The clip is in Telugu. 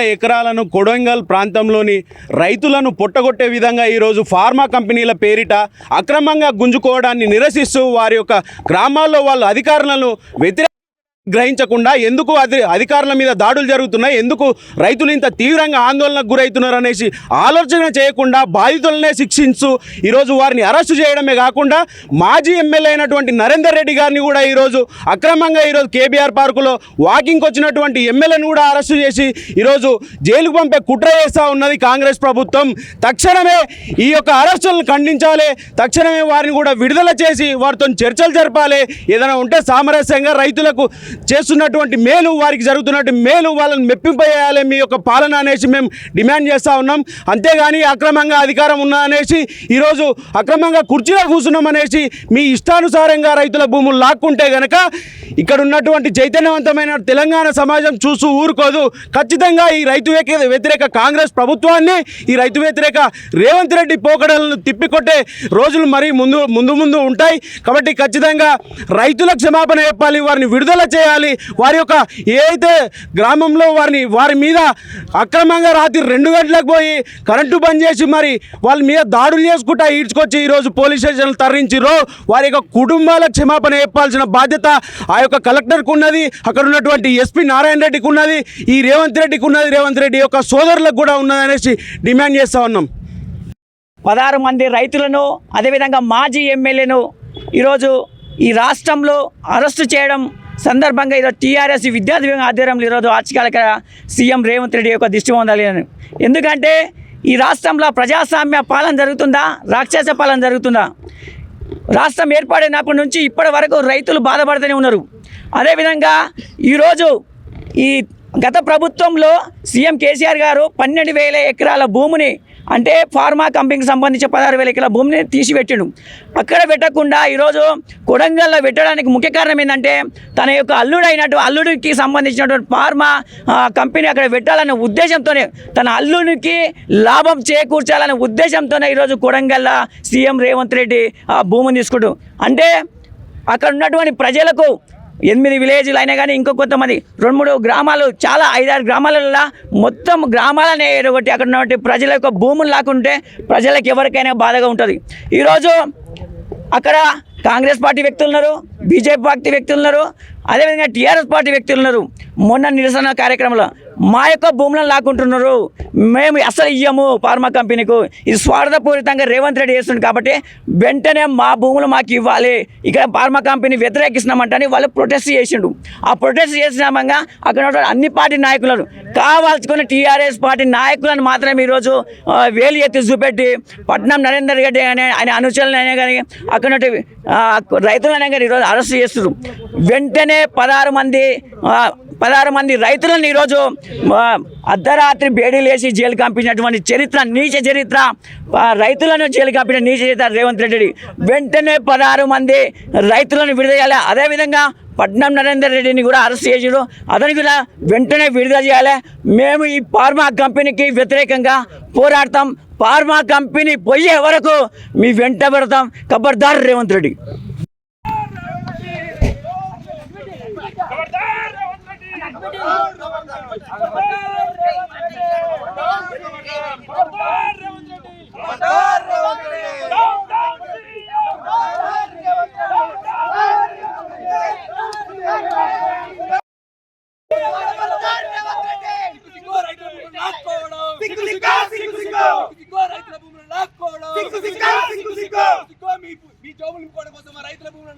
ఎకరాలను కొడంగల్ ప్రాంతంలోని రైతులను పొట్టగొట్టే విధంగా ఈరోజు ఫార్మా కంపెనీల పేరిట అక్రమంగా గుంజుకోవడాన్ని నిరసిస్తూ వారి యొక్క గ్రామాల్లో వాళ్ళు అధికారులను గ్రహించకుండా ఎందుకు అధికారుల మీద దాడులు జరుగుతున్నాయి, ఎందుకు రైతులు ఇంత తీవ్రంగా ఆందోళనకు గురవుతున్నారు అనేసి ఆలోచన చేయకుండా బాధితులనే శిక్షించు ఈరోజు వారిని అరెస్టు చేయడమే కాకుండా మాజీ ఎమ్మెల్యే అయినటువంటి నరేందర్ రెడ్డి గారిని కూడా ఈరోజు అక్రమంగా ఈరోజు కేబీఆర్ పార్కులో వాకింగ్కి వచ్చినటువంటి ఎమ్మెల్యేని కూడా అరెస్టు చేసి ఈరోజు జైలుకు పంపే కుట్ర చేస్తూ ఉన్నది కాంగ్రెస్ ప్రభుత్వం. తక్షణమే ఈ యొక్క అరెస్టులను ఖండించాలి, తక్షణమే వారిని కూడా విడుదల చేసి వారితో చర్చలు జరపాలి. ఏదైనా ఉంటే సామరస్యంగా రైతులకు చేస్తున్నటువంటి మేలు, వారికి జరుగుతున్నటువంటి మేలు వాళ్ళని మెప్పింపజేయాలి మీ యొక్క పాలన అనేసి మేము డిమాండ్ చేస్తూ ఉన్నాం. అంతేగాని అక్రమంగా అధికారం ఉన్నా అనేసి ఈరోజు అక్రమంగా కుర్చీలో కూర్చున్నాం అనేసి మీ ఇష్టానుసారంగా రైతుల భూములు లాక్కుంటే కనుక ఇక్కడ ఉన్నటువంటి చైతన్యవంతమైన తెలంగాణ సమాజం చూస్తూ ఊరుకోదు. ఖచ్చితంగా ఈ రైతు వ్యతిరేక కాంగ్రెస్ ప్రభుత్వాన్ని, ఈ రైతు వ్యతిరేక రేవంత్ రెడ్డి పోకడలను తిప్పికొట్టే రోజులు మరీ ముందు ఉంటాయి. కాబట్టి ఖచ్చితంగా రైతులకు క్షమాపణ చెప్పాలి, వారిని విడుదల చేయాలి. వారి యొక్క ఏదైతే గ్రామంలో వారి మీద అక్రమంగా రాత్రి 2 గంటలకు పోయి కరెంటు బంద్ చేసి మరి వాళ్ళ మీద దాడులు చేసుకుంటా ఈడ్చుకొచ్చి ఈరోజు పోలీస్ స్టేషన్లు తరలించిరో వారి యొక్క కుటుంబాలకు క్షమాపణ చెప్పాల్సిన బాధ్యత ఆ యొక్క కలెక్టర్కు ఉన్నది, అక్కడ ఉన్నటువంటి ఎస్పీ నారాయణ రెడ్డికి ఉన్నది, ఈ రేవంత్ రెడ్డికి ఉన్నది, రేవంత్ రెడ్డి యొక్క సోదరులకు కూడా ఉన్నదనేసి డిమాండ్ చేస్తూ ఉన్నాం. 16 మంది రైతులను అదేవిధంగా మాజీ ఎమ్మెల్యేను ఈరోజు ఈ రాష్ట్రంలో అరెస్టు చేయడం సందర్భంగా ఈరోజు టీఆర్ఎస్ విద్యార్థి విభాగం ఆధ్వర్యంలో ఈరోజు ఆర్చికాలక సీఎం రేవంత్ రెడ్డి యొక్క దిష్టి పొందాలి అని. ఎందుకంటే ఈ రాష్ట్రంలో ప్రజాస్వామ్య పాలన జరుగుతుందా, రాక్షస పాలన జరుగుతుందా? రాష్ట్రం ఏర్పడినప్పటి నుంచి ఇప్పటి వరకు రైతులు బాధపడుతూనే ఉన్నారు. అదేవిధంగా ఈరోజు ఈ గత ప్రభుత్వంలో సీఎం కేసీఆర్ గారు 12,000 ఎకరాల భూమిని, అంటే ఫార్మా కంపెనీకి సంబంధించి 16,000 ఎకరాల భూమిని తీసిపెట్టిండు. అక్కడ పెట్టకుండా ఈరోజు కొడంగల్లో పెట్టడానికి ముఖ్య కారణం ఏంటంటే తన యొక్క అల్లుడికి సంబంధించినటువంటి ఫార్మా కంపెనీ అక్కడ పెట్టాలనే ఉద్దేశంతోనే, తన అల్లుడికి లాభం చేకూర్చాలనే ఉద్దేశంతోనే ఈరోజు కొడంగల్లో సీఎం రేవంత్ రెడ్డి ఆ భూమిని తీసుకుంటూ, అంటే అక్కడ ఉన్నటువంటి ప్రజలకు 8 విలేజ్లు అయినా కానీ ఇంకో కొంతమంది 2-3 గ్రామాలు, చాలా 5-6 గ్రామాలలో మొత్తం గ్రామాలనే ఎడగొట్టి అక్కడ ఉన్నటువంటి ప్రజల యొక్క భూములు లాక్కుంటే ప్రజలకు ఎవరికైనా బాధగా ఉంటుంది. ఈరోజు అక్కడ కాంగ్రెస్ పార్టీ వ్యక్తులు ఉన్నారు, బీజేపీ పార్టీ వ్యక్తులు ఉన్నారు, అదేవిధంగా టీఆర్ఎస్ పార్టీ వ్యక్తులు ఉన్నారు. మొన్న నిరసన కార్యక్రమంలో మా యొక్క భూములను లాక్కుంటున్నారు, మేము అసలు ఇయ్యము ఫార్మా కంపెనీకు, ఇది స్వార్థపూరితంగా రేవంత్ రెడ్డి చేస్తుంది కాబట్టి వెంటనే మా భూములు మాకు ఇవ్వాలి, ఇక్కడ ఫార్మా కంపెనీ వ్యతిరేకిస్తున్నామంటని వాళ్ళు ప్రొటెస్ట్ చేసిండు. ఆ ప్రొటెస్ట్ చేసినామంగా అక్కడ అన్ని పార్టీ నాయకులను కావాల్సుకుని టీఆర్ఎస్ పార్టీ నాయకులను మాత్రమే ఈరోజు వేలు ఎత్తి చూపెట్టి పట్నం నరేందర్ రెడ్డి ఆయన అనుచరులైనా కానీ అక్కడ రైతులైనా కానీ ఈరోజు అరెస్ట్ చేస్తున్నారు. వెంటనే 16 మంది రైతులను ఈరోజు అర్ధరాత్రి బేడీలు వేసి జైలు పంపించినటువంటి చరిత్ర, నీచ చరిత్ర, రైతులను జైలు పంపిన నీచ చరిత్ర రేవంత్ రెడ్డి. వెంటనే 16 మంది రైతులను విడుదల చేయాలి. అదేవిధంగా పట్నం నరేందర్ రెడ్డిని కూడా అరెస్ట్ చేసారు, అతనికి కూడా వెంటనే విడుదల చేయాలి. మేము ఈ ఫార్మా కంపెనీకి వ్యతిరేకంగా పోరాడతాం, ఫార్మా కంపెనీ పోయే వరకు మీ వెంట పెడతాం. ఖబర్దార్ రేవంత్ రెడ్డి. మీ జోబులు కోసం రైతుల భూములు